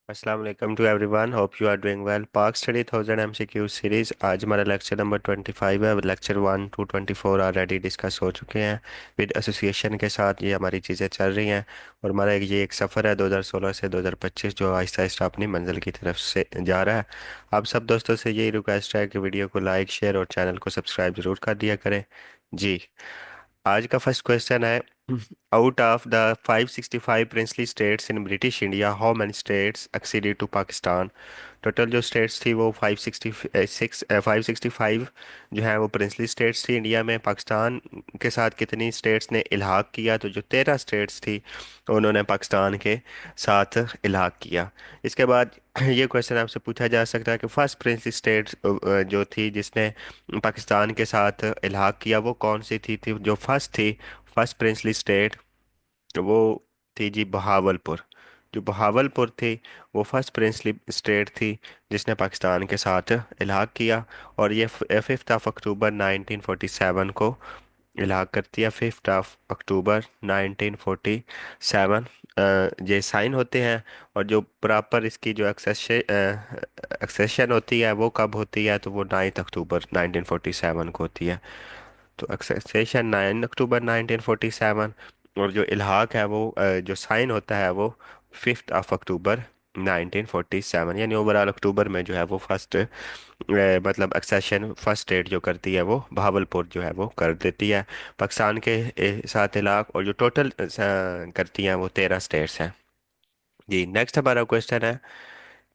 अस्सलाम वालेकुम to everyone, hope you are doing well. Pak study 1000 MCQ series, आज हमारा लेक्चर नंबर 25 है। लेक्चर 1 to 24 ऑलरेडी डिस्कस हो चुके हैं। विद एसोसिएशन के साथ ये हमारी चीज़ें चल रही हैं और हमारा एक सफ़र है 2016 से 2025 जो आहिस्ता आहिस्ता अपनी मंजिल की तरफ से जा रहा है। आप सब दोस्तों से यही रिक्वेस्ट है कि वीडियो को लाइक, शेयर और चैनल को सब्सक्राइब ज़रूर कर दिया करें। जी, आज का फर्स्ट क्वेश्चन है, out of the 565 princely states in British India, how many states acceded to Pakistan. Total जो स्टेट्स थी वो 565 जो है वो प्रिंसली स्टेट्स थी इंडिया में। पाकिस्तान के साथ कितनी स्टेट्स ने इल्हाक किया? तो जो 13 स्टेट्स थी उन्होंने पाकिस्तान के साथ इल्हाक किया। इसके बाद ये क्वेश्चन आपसे पूछा जा सकता है कि फर्स्ट प्रिंसली स्टेट जो थी जिसने पाकिस्तान के साथ इल्हाक किया वो कौन सी थी जो फर्स्ट थी, फर्स्ट प्रिंसली स्टेट, वो थी जी बहावलपुर। जो बहावलपुर थी वो फर्स्ट प्रिंसली स्टेट थी जिसने पाकिस्तान के साथ इलाहाक किया। और ये 5 अक्टूबर 1947 को इलाहाक करती है। 5 अक्टूबर 1947 ये साइन होते हैं। और जो प्रॉपर इसकी जो एक्सेशन होती है वो कब होती है? तो वो 9 अक्टूबर 1947 को होती है। तो एक्सेशन 9 अक्टूबर 1947। और जो इल्हाक है वो जो साइन होता है वो 5 अक्टूबर 1947, यानी ओवरऑल अक्टूबर में जो है वो फर्स्ट मतलब एक्सेशन फर्स्ट स्टेट जो करती है वो बहावलपुर जो है वो कर देती है पाकिस्तान के साथ इलाक। और जो टोटल करती हैं वो 13 स्टेट्स हैं। जी, नेक्स्ट हमारा क्वेश्चन है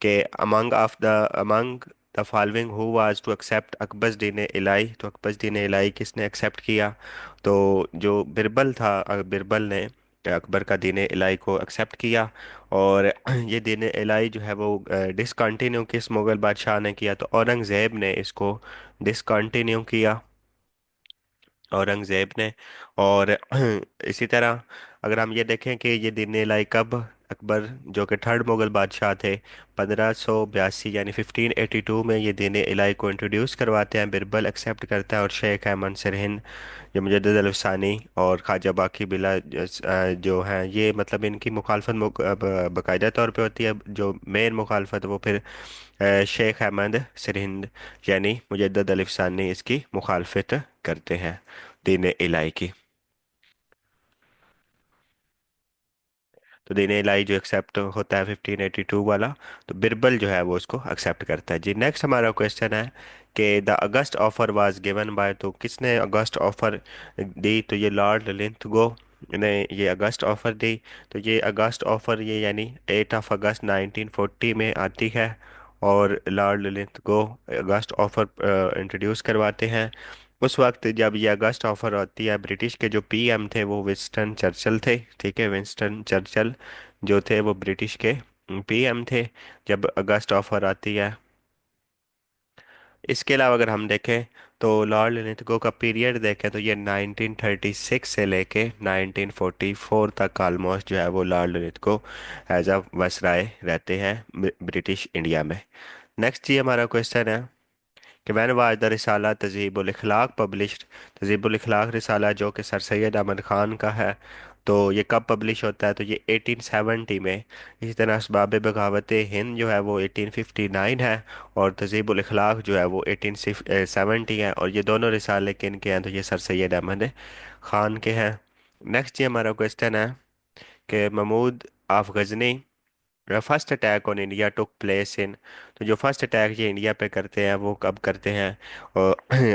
कि among the following who was to accept Akbar's Din Ilahi. तो अकबर्स दीन इलाही किसने एक्सेप्ट किया? तो जो बिरबल था, बिरबल ने अकबर का दीन इलाही को एक्सेप्ट किया। और ये दीन इलाही जो है वो डिसकंटिन्यू किस मुगल बादशाह ने किया? तो औरंगजेब ने इसको डिसकंटिन्यू किया, औरंगजेब ने। और इसी तरह अगर हम ये देखें कि ये दीन इलाही कब अकबर जो कि थर्ड मुगल बादशाह थे 1582 यानी 1582 में ये दीन इलाही को इंट्रोड्यूस करवाते हैं, बिरबल एक्सेप्ट करता है और शेख अहमद सरहिंद जो मुजद्दिद अल-अफ़सानी और ख्वाजा बाकी बिला जो हैं ये मतलब इनकी मुखालफत बाकायदा तौर पे होती है। जो मेन मुखालफत वो फिर शेख अहमद सरहिंद यानी मुजद्दिद अल-अफ़सानी इसकी मुखालफत करते हैं दीन इलाही की। तो दीन इलाही जो एक्सेप्ट होता है 1582 वाला, तो बिरबल जो है वो उसको एक्सेप्ट करता है। जी, नेक्स्ट हमारा क्वेश्चन है कि the August offer was given by. तो किसने अगस्त ऑफर दी? तो ये लॉर्ड लिंथगो ने ये अगस्त ऑफर दी। तो ये अगस्त ऑफर ये यानी 8 अगस्त 1940 में आती है। और लॉर्ड लिंथगो अगस्त ऑफर इंट्रोड्यूस करवाते हैं। उस वक्त जब ये अगस्त ऑफर होती है, ब्रिटिश के जो पीएम थे वो विंस्टन चर्चिल थे। ठीक है, विंस्टन चर्चिल जो थे वो ब्रिटिश के पीएम थे जब अगस्त ऑफर आती है। इसके अलावा अगर हम देखें तो लॉर्ड लिथगो का पीरियड देखें तो ये 1936 से लेके 1944 तक ऑलमोस्ट जो है वो Lord Linlithgow as a viceroy रहते हैं ब्रिटिश इंडिया में। नेक्स्ट ये हमारा क्वेश्चन है कि when was the Risala Tahzibul Ikhlaq published. Tahzibul Ikhlaq Risala जो कि सर सैयद अहमद ख़ान का है, तो ये कब पब्लिश होता है? तो ये 1870 में। इसी तरह असबाब बगावत हिंद जो है वो 1859 है। और तहजीबुल इखलाक जो है वो 1870 है। और ये दोनों रिसाले किन के हैं? तो ये सर सैयद अहमद ख़ान के हैं। नेक्स्ट ये हमारा क्वेश्चन है कि Mahmud of Ghazni first attack on India took place in. तो जो फर्स्ट अटैक ये इंडिया पे करते हैं वो कब करते हैं?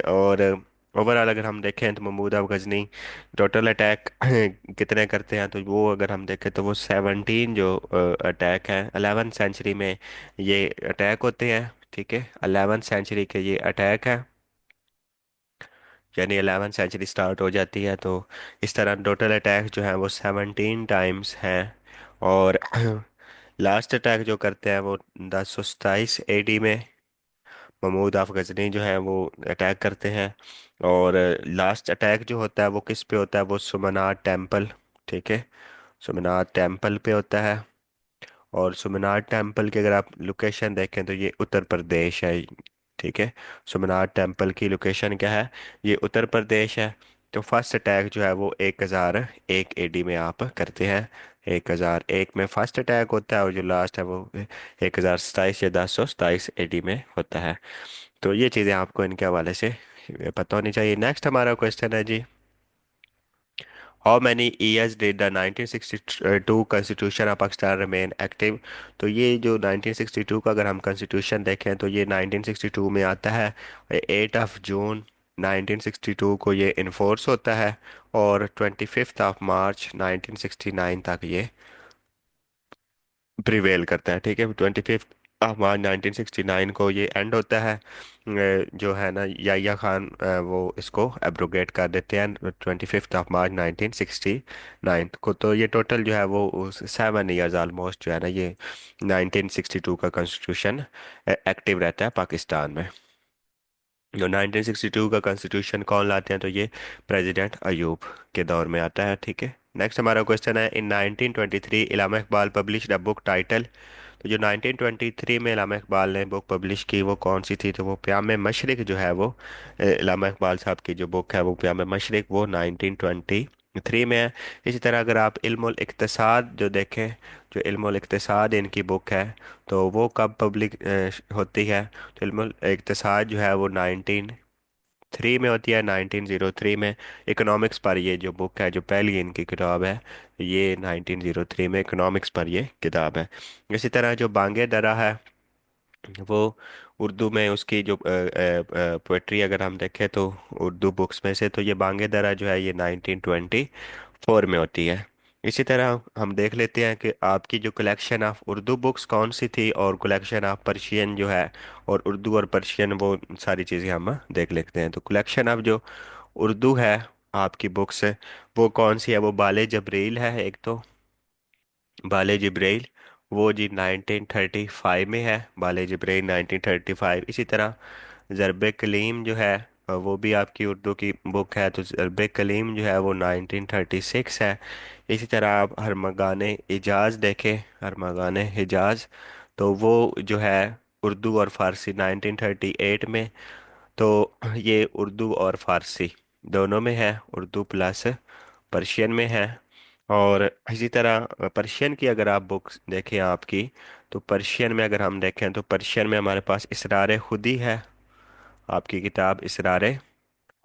और ओवरऑल अगर हम देखें तो Mahmud of Ghazni total attack कितने करते हैं? तो वो अगर हम देखें तो वो 17 जो अटैक हैं 11th सेंचुरी में ये अटैक होते हैं। ठीक है, 11th सेंचुरी के ये अटैक है, यानी 11th सेंचुरी स्टार्ट हो जाती है। तो इस तरह टोटल अटैक जो है वो 17 टाइम्स हैं। और लास्ट अटैक जो करते हैं वो 1027 AD में महमूद आफ गजनी जो है वो अटैक करते हैं। और लास्ट अटैक जो होता है वो किस पे होता है? वो सोमनाथ टेम्पल। ठीक है, सोमनाथ टेम्पल पे होता है। और सोमनाथ टेम्पल की अगर आप लोकेशन देखें तो ये उत्तर प्रदेश है। ठीक है, सोमनाथ टेम्पल की लोकेशन क्या है? ये उत्तर प्रदेश है। तो फर्स्ट अटैक जो है वो 1001 AD में आप करते हैं। 1001 में फर्स्ट अटैक होता है, और जो लास्ट है वो 1027 या 1027 AD में होता है। तो ये चीज़ें आपको इनके हवाले से पता होनी चाहिए। नेक्स्ट हमारा क्वेश्चन है जी, how many years did the 1962 constitution of Pakistan remain active. तो ये जो 1962 का अगर हम कॉन्स्टिट्यूशन देखें तो ये 1962 में आता है। 8 जून 1962 को ये इन्फोर्स होता है, और 25 मार्च 1969 तक ये प्रिवेल करता है। ठीक है, 25 मार्च 1969 को ये एंड होता है। जो है ना याह्या खान, वो इसको एब्रोगेट कर देते हैं 25 मार्च 1969 को। तो ये टोटल जो है वो 7 ईयर्स ऑलमोस्ट जो है ना ये 1962 का कॉन्स्टिट्यूशन एक्टिव रहता है पाकिस्तान में। जो 1962 का कॉन्स्टिट्यूशन कौन लाते हैं, तो ये प्रेसिडेंट अयूब के दौर में आता है। ठीक है, नेक्स्ट हमारा क्वेश्चन है, in 1923 Allama Iqbal publish the book title. तो जो 1923 में इलामा इकबाल ने बुक पब्लिश की वो कौन सी थी, तो वो प्याम मशरिक जो है वो इलामा इकबाल साहब की जो बुक है वो प्याम मशरिक, वो 1923 में है। इसी तरह अगर आप इल्मुल इक्तसाद जो देखें, जो इल्मुल इक्तसाद इनकी बुक है, तो वो कब पब्लिक होती है, तो इल्मुल इक्तसाद जो है वो 1903 में होती है, 1903 में। इकोनॉमिक्स पर ये जो बुक है, जो पहली इनकी किताब है, ये 1903 में इकोनॉमिक्स पर ये किताब है। इसी तरह जो बांगे दरा है, वो उर्दू में उसकी जो पोइट्री अगर हम देखें तो उर्दू बुक्स में से, तो ये बांगे दरा जो है ये 1924 में होती है। इसी तरह हम देख लेते हैं कि आपकी जो कलेक्शन ऑफ उर्दू बुक्स कौन सी थी, और कलेक्शन ऑफ पर्शियन जो है, और उर्दू और पर्शियन वो सारी चीज़ें हम देख लेते हैं। तो कलेक्शन ऑफ जो उर्दू है आपकी बुक्स, वो कौन सी है, वो बाले जबरील है एक तो, बाले जिब्राइल, वो जी 1935 में है, बाले जिब्राइल 1935। इसी तरह ज़रब कलीम जो है, वो भी आपकी उर्दू की बुक है, तो ज़रब कलीम जो है वो 1936 है। इसी तरह आप हरमगान इजाज़ देखें, हरमगान हिजाज, तो वो जो है उर्दू और फ़ारसी 1938 में। तो ये उर्दू और फ़ारसी दोनों में है, उर्दू प्लस पर्शियन में है। और इसी तरह पर्शियन की अगर आप बुक्स देखें आपकी, तो पर्शियन में अगर हम देखें तो पर्शियन में हमारे पास इसरार खुदी है, आपकी किताब इसरार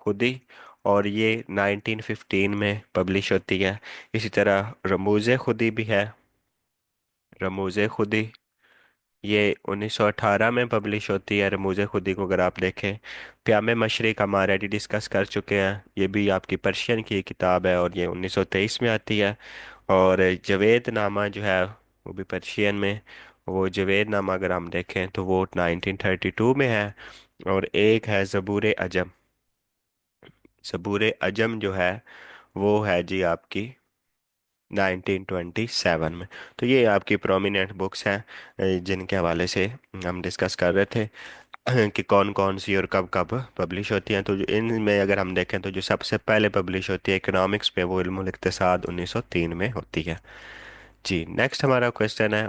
खुदी, और ये 1915 में पब्लिश होती है। इसी तरह रमूज़ खुदी भी है, रमूज़ खुदी ये 1918 में पब्लिश होती है। रमूज़ खुदी को अगर आप देखें, प्याम मशरिक हम ऑलरेडी डिस्कस कर चुके हैं, ये भी आपकी पर्शियन की किताब है, और ये 1923 में आती है। और जवेद नामा जो है वो भी पर्शियन में, वो जवेद नामा अगर हम देखें तो वो 1932 में है। और एक है ज़बूर अजम, ज़बूर अजम जो है वो है जी आपकी 1927 में। तो ये आपकी प्रोमिनेंट बुक्स हैं जिनके हवाले से हम डिस्कस कर रहे थे कि कौन कौन सी और कब कब पब्लिश होती हैं। तो जो इनमें अगर हम देखें तो जो सबसे पहले पब्लिश होती है इकोनॉमिक्स पे, वो इल्मुल इक्तिसाद 1903 में होती है। जी, नेक्स्ट हमारा क्वेश्चन है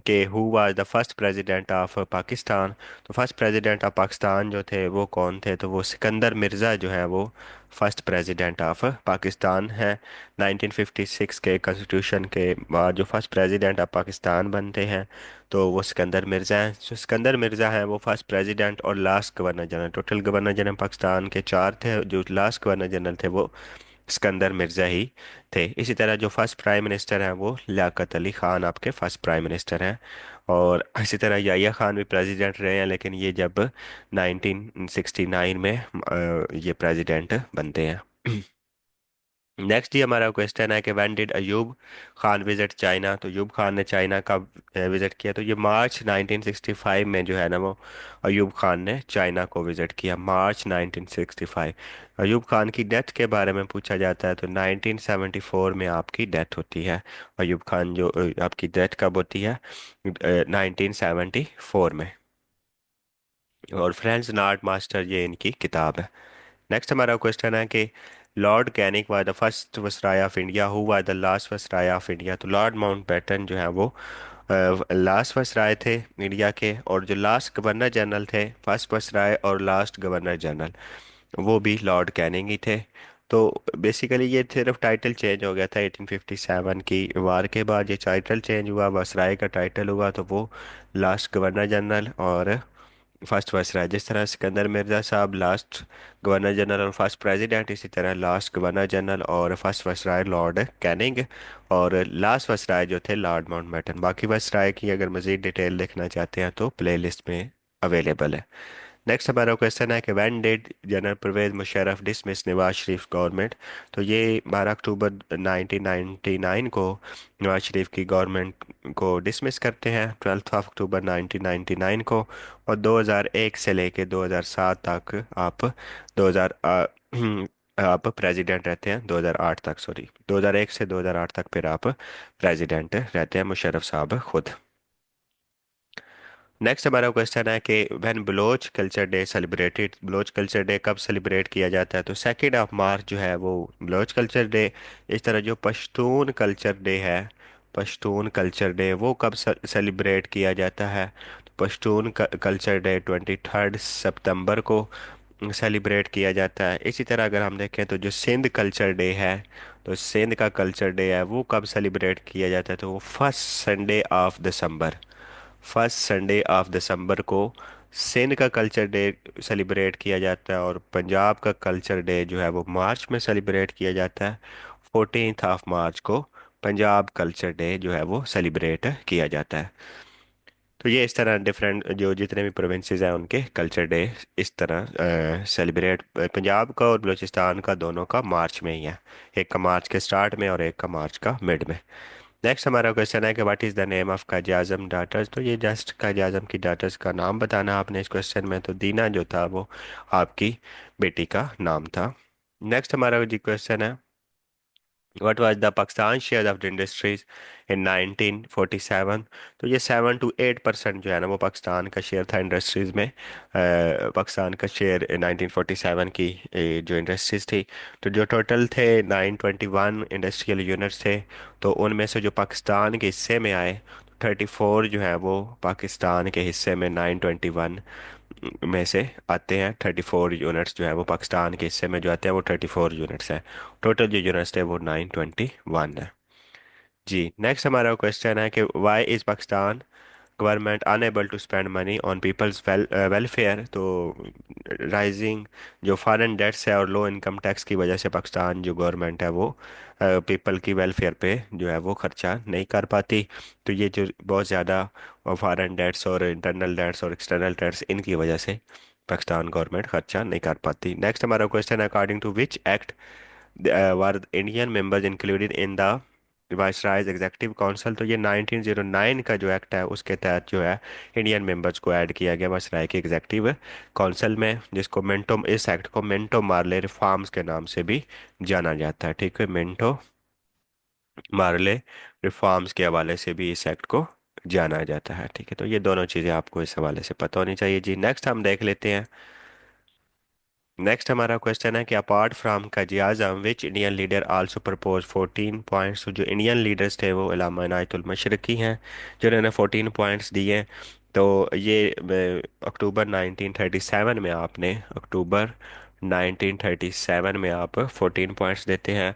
कि who was the first president of Pakistan. तो फर्स्ट प्रेसिडेंट ऑफ पाकिस्तान जो थे वो कौन थे, तो वो सिकंदर मिर्ज़ा जो है वो फर्स्ट प्रेसिडेंट ऑफ पाकिस्तान है। 1956 के कॉन्स्टिट्यूशन के बाद जो फर्स्ट प्रेसिडेंट ऑफ पाकिस्तान बनते हैं, तो वो सिकंदर मिर्ज़ा हैं। जो सिकंदर मिर्ज़ा हैं वो फर्स्ट प्रेसिडेंट और last governor general, total governor general Pakistan के 4 थे, जो लास्ट गवर्नर जनरल थे वो सिकंदर मिर्ज़ा ही थे। इसी तरह जो फर्स्ट प्राइम मिनिस्टर हैं वो लियाकत अली ख़ान आपके फर्स्ट प्राइम मिनिस्टर हैं। और इसी तरह याह्या खान भी प्रेसिडेंट रहे हैं, लेकिन ये जब 1969 में ये प्रेसिडेंट बनते हैं। नेक्स्ट ही हमारा क्वेश्चन है कि when did Ayub Khan visit China. तो अयूब खान ने चाइना कब विजिट किया, तो ये मार्च 1965 में जो है ना वो अयूब खान ने चाइना को विजिट किया, मार्च 1965। अयूब खान की डेथ के बारे में पूछा जाता है, तो 1974 में आपकी डेथ होती है। अयूब खान जो आपकी डेथ कब होती है, 1974 में। और फ्रेंड्स नॉट मास्टर ये इनकी किताब है। नेक्स्ट हमारा क्वेश्चन है कि Lord Canning was the first viceroy of India, who was the last viceroy of India. तो लॉर्ड माउंटबेटन जो है वो लास्ट वसराय थे इंडिया के, और जो लास्ट गवर्नर जनरल थे, फर्स्ट वसराय और लास्ट गवर्नर जनरल, वो भी लॉर्ड कैनिंग ही थे। तो बेसिकली ये सिर्फ टाइटल चेंज हो गया था 1857 की वार के बाद, ये टाइटल चेंज हुआ, वायसराय का टाइटल हुआ, तो वो लास्ट गवर्नर जनरल और फर्स्ट वायसराय। जिस तरह सिकंदर मिर्ज़ा साहब लास्ट गवर्नर जनरल और फर्स्ट प्रेसिडेंट, इसी तरह लास्ट गवर्नर जनरल और फर्स्ट वायसराय लॉर्ड कैनिंग, और लास्ट वायसराय जो थे लॉर्ड माउंटबेटन। बाकी वायसराय की अगर मज़ीद डिटेल देखना चाहते हैं तो प्लेलिस्ट में अवेलेबल है। नेक्स्ट हमारा क्वेश्चन है कि when did general Pervez Musharraf dismiss Nawaz Sharif government. तो ये 12 अक्टूबर 1999 को नवाज शरीफ की गवर्नमेंट को डिसमिस करते हैं, 12 अक्टूबर 1999 को। और 2001 से लेके 2007 तक आप 2000 आप प्रेसिडेंट रहते हैं, 2008 तक, सॉरी 2001 से 2008 तक फिर आप प्रेसिडेंट रहते हैं मुशर्रफ साहब खुद। नेक्स्ट हमारा क्वेश्चन है कि when Baloch culture day celebrated. Baloch culture day कब सेलिब्रेट किया जाता है। तो 2 मार्च जो है वो बलोच कल्चर डे। इस तरह जो पश्तून कल्चर डे है, पश्तून कल्चर डे वो कब सेलिब्रेट किया जाता है। तो पश्तून कल्चर डे 23 सितंबर को सेलिब्रेट किया जाता है। इसी तरह अगर हम देखें तो जो सिंध कल्चर डे है, तो सिंध का कल्चर डे है वो कब सेलिब्रेट किया जाता है। तो वो 1 Sunday of December, 1 Sunday of December को सिंध का कल्चर डे सेलिब्रेट किया जाता है। और पंजाब का कल्चर डे जो है वो मार्च में सेलिब्रेट किया जाता है, 14 मार्च को पंजाब कल्चर डे जो है वो सेलिब्रेट किया जाता है। तो ये इस तरह डिफरेंट जो जितने भी प्रोविंसेस हैं उनके कल्चर डे इस तरह सेलिब्रेट, पंजाब का और बलूचिस्तान का दोनों का मार्च में ही है। एक का मार्च के स्टार्ट में और एक का मार्च का मिड में। नेक्स्ट हमारा क्वेश्चन है कि what is the name of Quaid Azam daughters. तो ये जस्ट काजी आजम की डाटर्स का नाम बताना आपने इस क्वेश्चन में। तो दीना जो था वो आपकी बेटी का नाम था। नेक्स्ट हमारा जी क्वेश्चन है what was the Pakistan share of the industries इन 1947। तो ये 7 to 8% जो है ना वो पाकिस्तान का शेयर था इंडस्ट्रीज में। पाकिस्तान का शेयर 1947 की जो इंडस्ट्रीज थी। तो जो टोटल थे 921 इंडस्ट्रियल यूनिट्स थे, तो उनमें से जो पाकिस्तान के हिस्से में आए 34 जो है वो पाकिस्तान के हिस्से में 921 में से आते हैं। 34 यूनिट्स जो है वो पाकिस्तान के हिस्से में जो आते हैं वो 34 यूनिट्स हैं। टोटल जो यूनिट्स थे वो 921 है। जी नेक्स्ट हमारा क्वेश्चन है कि why is Pakistan government unable to spend money on people's welfare. तो राइजिंग जो फॉरेन डेट्स है और लो इनकम टैक्स की वजह से पाकिस्तान जो गवर्नमेंट है वो पीपल की वेलफेयर पे जो है वो खर्चा नहीं कर पाती। तो ये जो बहुत ज़्यादा फॉरेन डेट्स और इंटरनल डेट्स और एक्सटर्नल डेट्स इनकी वजह से पाकिस्तान गवर्नमेंट खर्चा नहीं कर पाती। नेक्स्ट हमारा क्वेश्चन है according to which act were Indian members included in the viceroy's executive council. तो ये 1909 का जो एक्ट है उसके तहत जो है इंडियन मेंबर्स को ऐड किया गया वाइसराय के एग्जीक्यूटिव काउंसिल में, जिसको मिंटो, इस एक्ट को मिंटो मार्ले रिफॉर्म्स के नाम से भी जाना जाता है। ठीक है, मिंटो मार्ले रिफॉर्म्स के हवाले से भी इस एक्ट को जाना जाता है। ठीक है, तो ये दोनों चीज़ें आपको इस हवाले से पता होनी चाहिए। जी नेक्स्ट हम देख लेते हैं। नेक्स्ट हमारा क्वेश्चन है कि apart from Quaid Azam which Indian leader also propose 14 points. तो जो इंडियन लीडर्स थे वो इलामा इनायतुल मशरकी हैं जिन्होंने 14 पॉइंट्स दिए। तो ये अक्टूबर 1937 में आपने, अक्टूबर 1937 में आप 14 पॉइंट्स देते हैं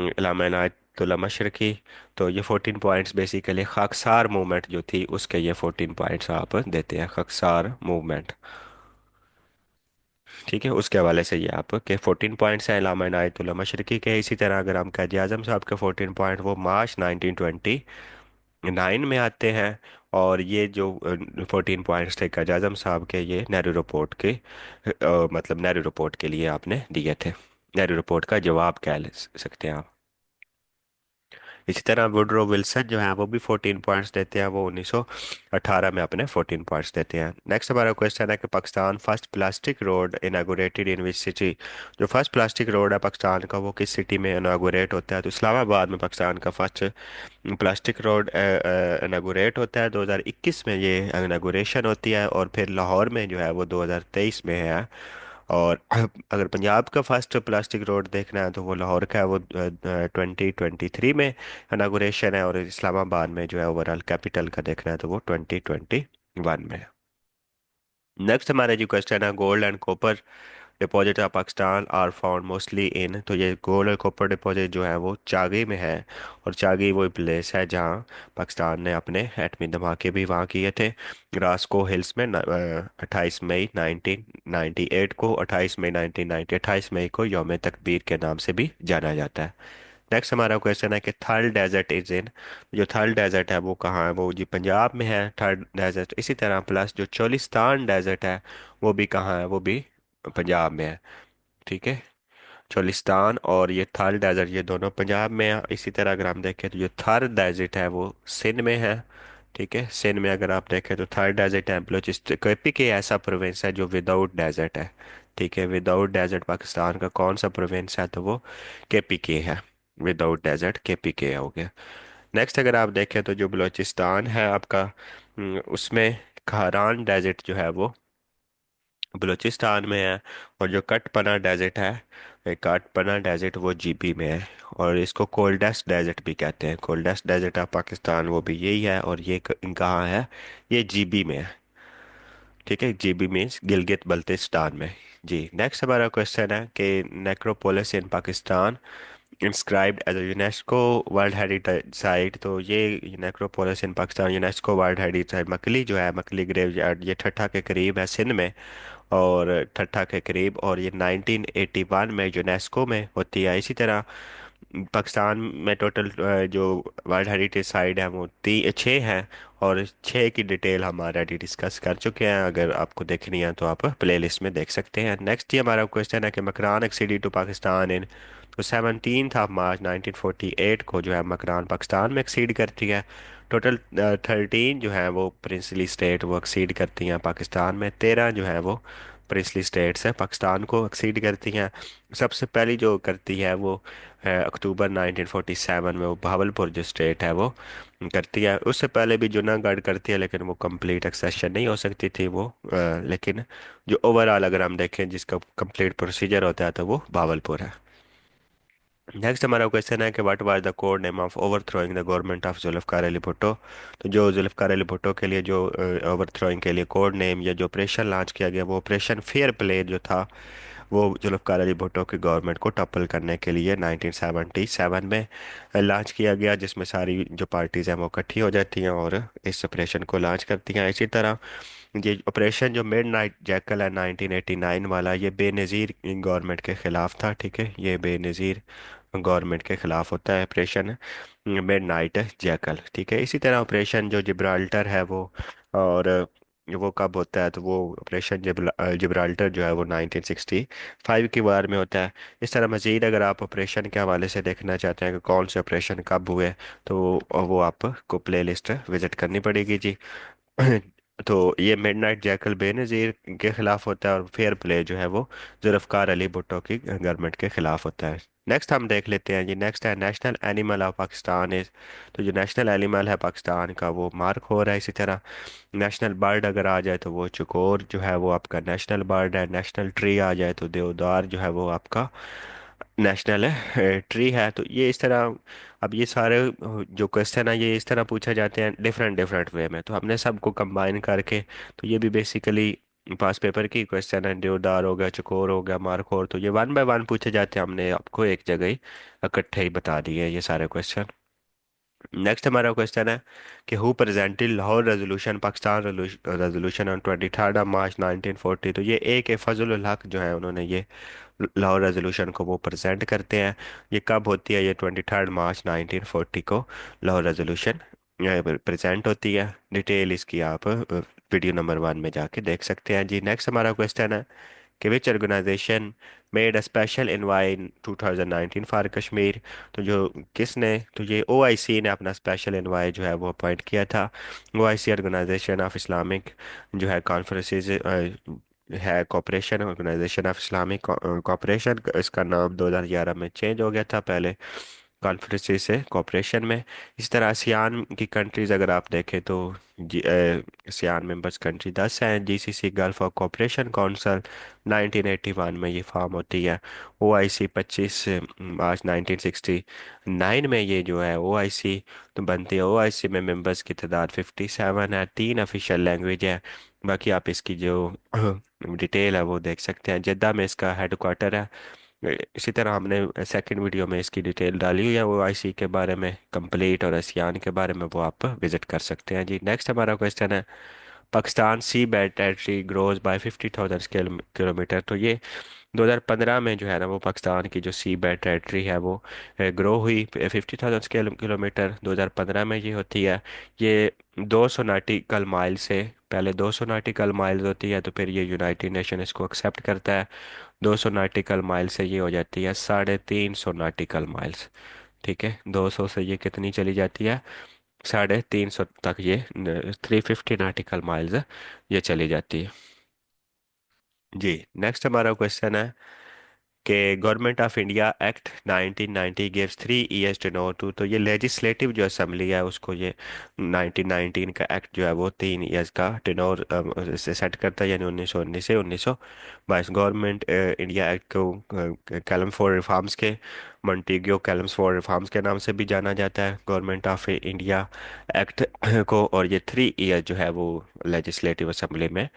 इलामा इनायतुल्ला मशरकी। तो ये 14 पॉइंट्स बेसिकली खाकसार मूवमेंट जो थी उसके ये 14 पॉइंट्स आप देते हैं, खाकसार मूवमेंट। ठीक है, उसके हवाले से ये आपके 14 पॉइंट्स हैं इलामा इनायतुल्ला मशरकी के। इसी तरह अगर हम कायद आजम साहब के 14 पॉइंट वो मार्च 1929 में आते हैं। और ये जो 14 पॉइंट्स थे कायद आजम साहब के, ये नेहरू रिपोर्ट के मतलब नेहरू रिपोर्ट के लिए आपने दिए थे। नेहरू रिपोर्ट का जवाब कह सकते हैं आप। इसी तरह वुडरो विल्सन जो है वो भी 14 पॉइंट्स देते हैं, वो 1918 में अपने 14 पॉइंट्स देते हैं। नेक्स्ट हमारा क्वेश्चन है कि Pakistan first plastic road inaugurated in which city. जो फर्स्ट प्लास्टिक रोड है पाकिस्तान का वो किस सिटी में इनागोरेट होता है। तो इस्लामाबाद में पाकिस्तान का फर्स्ट प्लास्टिक रोड इनागोरेट होता है, 2021 में ये इनागोरेशन होती है। और फिर लाहौर में जो है वो 2023 में है। और अगर पंजाब का फर्स्ट प्लास्टिक रोड देखना है तो वो लाहौर का है, वो 2023 में इनागोरेशन है। और इस्लामाबाद में जो है ओवरऑल कैपिटल का देखना है तो वो 2021 में है। नेक्स्ट हमारा जो क्वेश्चन है gold and copper. Deposit of Pakistan are found mostly in, तो ये गोल्ड और कॉपर डिपॉजिट जो है वो चागी में है। और चागी वही प्लेस है जहाँ पाकिस्तान ने अपने एटमी धमाके भी वहाँ किए थे। ग्रास्को हिल्स में 28 मई 1998 को, 28 मई 1990, 28 मई को यौम तकबीर के नाम से भी जाना जाता है। नेक्स्ट हमारा क्वेश्चन है कि थर्ड डेजर्ट इज इन, जो थर्ड डेजर्ट है वो कहाँ है? वो जी पंजाब में है थर्ड डेजर्ट। इसी तरह प्लस जो चोलिस्तान डेजर्ट है वो भी कहाँ है? वो भी पंजाब में है। ठीक है, चोलिस्तान और ये थार डेजर्ट ये दोनों पंजाब में है। इसी तरह अगर हम देखें तो जो थार डेजर्ट है वो सिंध में है। ठीक है, सिंध में अगर आप देखें तो थार डेजर्ट है। बलोचिस्तान केपी के ऐसा प्रोविंस है जो विदाउट डेजर्ट है। ठीक है, विदाउट डेजर्ट पाकिस्तान का कौन सा प्रोविंस है? तो वो केपी के है। विदाउट डेजर्ट केपी के हो गया। नेक्स्ट अगर आप देखें तो जो बलोचिस्तान है आपका, उसमें खारान डेजर्ट जो है वो बलूचिस्तान में है। और जो कटपना डेजर्ट है, ये कटपना डेजर्ट वो जीबी में है। और इसको कोल्डेस्ट डेजर्ट भी कहते हैं। कोल्डेस्ट डेजर्ट ऑफ पाकिस्तान वो भी यही है। और ये कहाँ है? ये जीबी में है। ठीक है, जीबी मीन्स गिलगित बल्तिस्तान में। जी नेक्स्ट हमारा क्वेश्चन है कि necropolis in Pakistan inscribed as UNESCO world heritage site, तो ये necropolis in Pakistan UNESCO world heritage site Makli जो है, मकली ग्रेव यार्ड, ये ठट्ठा के करीब है सिंध में। और ठट्ठा के करीब, और ये 1981 में यूनेस्को में होती है। इसी तरह पाकिस्तान में टोटल जो वर्ल्ड हेरिटेज साइट है वो छः हैं। और छः की डिटेल हम ऑलरेडी डिस्कस कर चुके हैं। अगर आपको देखनी है तो आप प्लेलिस्ट में देख सकते हैं। नेक्स्ट ये हमारा क्वेश्चन है कि मकरान एक्सीडी टू पाकिस्तान इन, तो 17 मार्च 1948 को जो है मकरान पाकिस्तान में एक्सीड करती है। टोटल 13 जो है वो प्रिंसली स्टेट वो एक्सीड करती हैं पाकिस्तान में। 13 जो है वो प्रिंसली स्टेट्स है पाकिस्तान को एक्सीड करती हैं। सबसे पहली जो करती है वो अक्टूबर 1947 में, वो बहावलपुर जो स्टेट है वो करती है। उससे पहले भी जूनागढ़ करती है, लेकिन वो कंप्लीट एक्सेशन नहीं हो सकती थी वो। लेकिन जो ओवरऑल अगर हम देखें जिसका कंप्लीट प्रोसीजर होता है तो वो बहावलपुर है। नेक्स्ट हमारा क्वेश्चन है कि what was the code name of overthrowing the government of Zulfikar Ali Bhutto, तो जो जुल्फकार अली भुट्टो के लिए जो ओवरथ्रोइंग के लिए कोड नेम या जो ऑपरेशन लॉन्च किया गया वो ऑपरेशन फेयर प्ले जो था, वो जुल्फकार अली भुट्टो की गवर्नमेंट को टप्पल करने के लिए 1977 में लॉन्च किया गया, जिसमें सारी जो पार्टीज हैं वो इकट्ठी हो जाती हैं और इस ऑपरेशन को लॉन्च करती हैं। इसी तरह ये ऑपरेशन जो मिड नाइट जैकल है 1989 वाला, ये बेनज़ीर गवर्नमेंट के ख़िलाफ़ था। ठीक है, ये बेनज़ीर गवर्नमेंट के ख़िलाफ़ होता है ऑपरेशन मिड नाइट जैकल। ठीक है, इसी तरह ऑपरेशन जो जिब्राल्टर है वो, और वो कब होता है? तो वो ऑपरेशन जिब्राल्टर जो है वो 1965 की वार में होता है। इस तरह मज़ीद अगर आप ऑपरेशन के हवाले से देखना चाहते हैं कि कौन से ऑपरेशन कब हुए, तो वो आपको प्ले लिस्ट विज़िट करनी पड़ेगी जी। तो ये मिडनाइट जैकल बेनज़ीर के खिलाफ होता है, और फेयर प्ले जो है वो जुल्फ़कार अली भुट्टो की गवर्नमेंट के खिलाफ होता है। नेक्स्ट हम देख लेते हैं जी। नेक्स्ट है national animal of Pakistan is, तो जो नेशनल एनिमल है पाकिस्तान का वो मार्क हो रहा है। इसी तरह नेशनल बर्ड अगर आ जाए तो वो चकोर जो है वो आपका नेशनल बर्ड है। नेशनल ट्री आ जाए तो देवदार जो है वो आपका नेशनल ट्री है। तो ये इस तरह, अब ये सारे जो क्वेश्चन है ये इस तरह पूछे जाते हैं डिफरेंट डिफरेंट वे में, तो हमने सबको कंबाइन करके, तो ये भी बेसिकली पास पेपर की क्वेश्चन है। देवदार हो गया, चकोर हो गया, मारखोर, तो ये वन बाय वन पूछे जाते हैं। हमने आपको एक जगह ही इकट्ठे ही बता दिए ये सारे क्वेश्चन। नेक्स्ट हमारा क्वेश्चन है कि who presented Lahore resolution Pakistan resolution on 23 मार्च 1940, तो ये ए के फजल हक जो है उन्होंने ये लाहौर रेजोल्यूशन को वो प्रेजेंट करते हैं। ये कब होती है? ये 23 मार्च 1940 को लाहौर रेजोल्यूशन प्रेजेंट होती है। डिटेल इसकी आप वीडियो नंबर 1 में जाके देख सकते हैं जी। नेक्स्ट हमारा क्वेश्चन है कि which organization made a special envoy in 2019 for Kashmir, तो जो किसने, तो ये ओआईसी ने अपना स्पेशल इनवाई जो है वो अपॉइंट किया था। ओआईसी ऑर्गेनाइजेशन ऑफ इस्लामिक जो है कॉन्फ्रेंसेस है, cooperation organisation of Islamic cooperation, इसका नाम 2011 में चेंज हो गया था। पहले कॉन्फ्रेंस से कोऑपरेशन में। इस तरह आसियान की कंट्रीज़ अगर आप देखें तो आसियान मेंबर्स कंट्री 10 हैं। GCC gulf of cooperation council 1981 में ये फॉर्म होती है। ओआईसी 25 मार्च 1969 में ये जो है ओआईसी तो बनती है। ओआईसी में मेंबर्स की तादाद 57 है। 3 ऑफिशियल लैंग्वेज है। बाकी आप इसकी जो डिटेल है वो देख सकते हैं। जद्दा में इसका हेडक्वार्टर है। इसी तरह हमने सेकंड वीडियो में इसकी डिटेल डाली हुई है वो आईसी के बारे में कंप्लीट, और आसियान के बारे में वो आप विजिट कर सकते हैं जी। नेक्स्ट हमारा क्वेश्चन है, Pakistan sea bed territory grows by 50,000 kilometre. तो ये 2015 में जो है ना वो पाकिस्तान की जो सी बैड टेरिटरी है वो ग्रो हुई 50,000 किलोमीटर 2015 में ये होती है। ये 200 नाटिकल माइल से, पहले 200 नाटिकल माइल्स होती है तो फिर ये यूनाइटेड नेशन इसको एक्सेप्ट करता है। 200 नाटिकल माइल से ये हो जाती है 350 नाटिकल माइल्स। ठीक है, 200 से ये कितनी चली जाती है 350 तक, ये 350 नाटिकल माइल्स ये चली जाती है जी। नेक्स्ट हमारा क्वेश्चन है कि government of India act 1990 gives 3 years tenure to. तो ये लेजिस्लेटिव जो असेंबली है उसको ये 1919 का एक्ट जो है वो 3 इयर्स का टेन्योर से सेट करता है, यानी 1919 से 1922। गवर्नमेंट इंडिया एक्ट को कैलम फॉर रिफॉर्म्स के, मॉन्टेग्यू कैलम्स फॉर रिफॉर्म्स के नाम से भी जाना जाता है गवर्नमेंट ऑफ इंडिया एक्ट को। और ये 3 इयर जो है वो लेजिस्लेटिव असेंबली में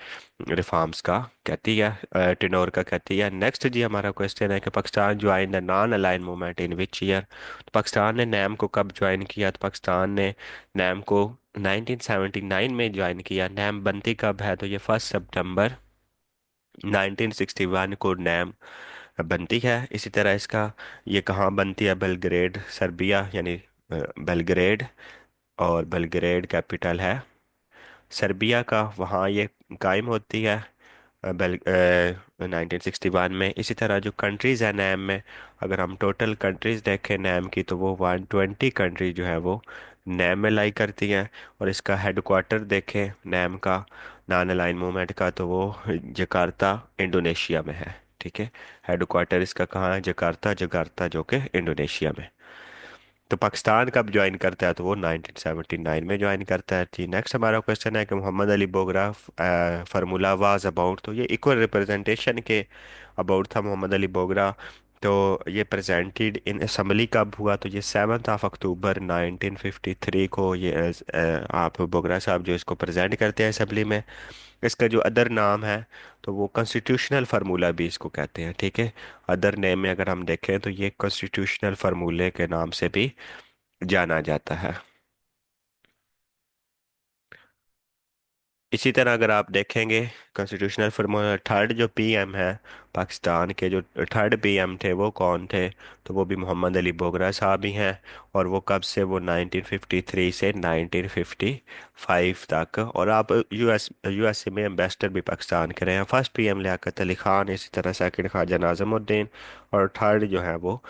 रिफॉर्म्स का कहती है, टेनोर का कहती है। नेक्स्ट जी हमारा क्वेश्चन है कि Pakistan join the non align movement in which year. तो पाकिस्तान ने नैम को कब ज्वाइन किया? तो पाकिस्तान ने नैम को 1979 में ज्वाइन किया। नैम बनती कब है? तो ये 1 सितंबर 1961 को नैम बनती है। इसी तरह इसका ये कहाँ बनती है? बेलग्रेड सर्बिया, यानी बेलग्रेड, और बेलग्रेड कैपिटल है सर्बिया का, वहाँ ये कायम होती है बेल 1961 में। इसी तरह जो कंट्रीज़ है नैम में, अगर हम टोटल कंट्रीज़ देखें नैम की तो वो 120 कंट्री जो है वो नैम में लाई करती हैं। और इसका हेडक्वार्टर देखें नैम का, नॉन अलाइन मूवमेंट का, तो वो जकार्ता इंडोनेशिया में है। ठीक है, हेडक्वार्टर इसका कहाँ है? जकार्ता, जकार्ता जो कि इंडोनेशिया में। तो पाकिस्तान कब ज्वाइन करता है? तो वो 1979 में ज्वाइन करता है जी। नेक्स्ट हमारा क्वेश्चन है कि Mohammad Ali Bogra formula was about. तो ये इक्वल रिप्रेजेंटेशन के अबाउट था मोहम्मद अली बोगरा। तो ये प्रेजेंटेड इन असम्बली कब हुआ? तो ये 7 अक्टूबर 1953 को ये आप बोगरा साहब जो इसको प्रेजेंट करते हैं असम्बली में। इसका जो अदर नाम है तो वो कॉन्स्टिट्यूशनल फार्मूला भी इसको कहते हैं। ठीक है, अदर नेम में अगर हम देखें तो ये कॉन्स्टिट्यूशनल फार्मूले के नाम से भी जाना जाता है। इसी तरह अगर आप देखेंगे कॉन्स्टिट्यूशनल फार्मूला, थर्ड जो पीएम है पाकिस्तान के, जो थर्ड पीएम थे वो कौन थे? तो वो भी मोहम्मद अली बोगरा साहब ही हैं। और वो कब से? वो 1953 से 1955 तक। और आप यूएसए में एम्बेसडर भी पाकिस्तान के रहे हैं। फर्स्ट पीएम लियाकत अली खान, इसी तरह सेकंड ख्वाजा नाज़िमुद्दीन, और थर्ड जो है वो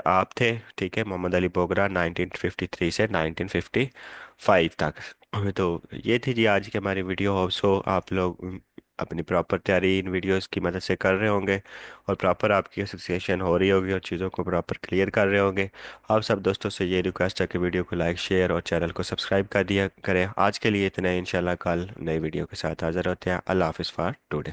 आप थे। ठीक है, मोहम्मद अली बोगरा 1953 से 1955 तक। तो ये थी जी आज की हमारी वीडियो। होप सो आप लोग अपनी प्रॉपर तैयारी इन वीडियोस की मदद से कर रहे होंगे, और प्रॉपर आपकी एसोसिएशन हो रही होगी और चीज़ों को प्रॉपर क्लियर कर रहे होंगे। आप सब दोस्तों से ये रिक्वेस्ट है कि वीडियो को लाइक, शेयर और चैनल को सब्सक्राइब कर दिया करें। आज के लिए इतना ही, इंशाल्लाह कल नई वीडियो के साथ हाज़िर होते हैं। अल्लाह हाफ़िज़ फॉर टुडे।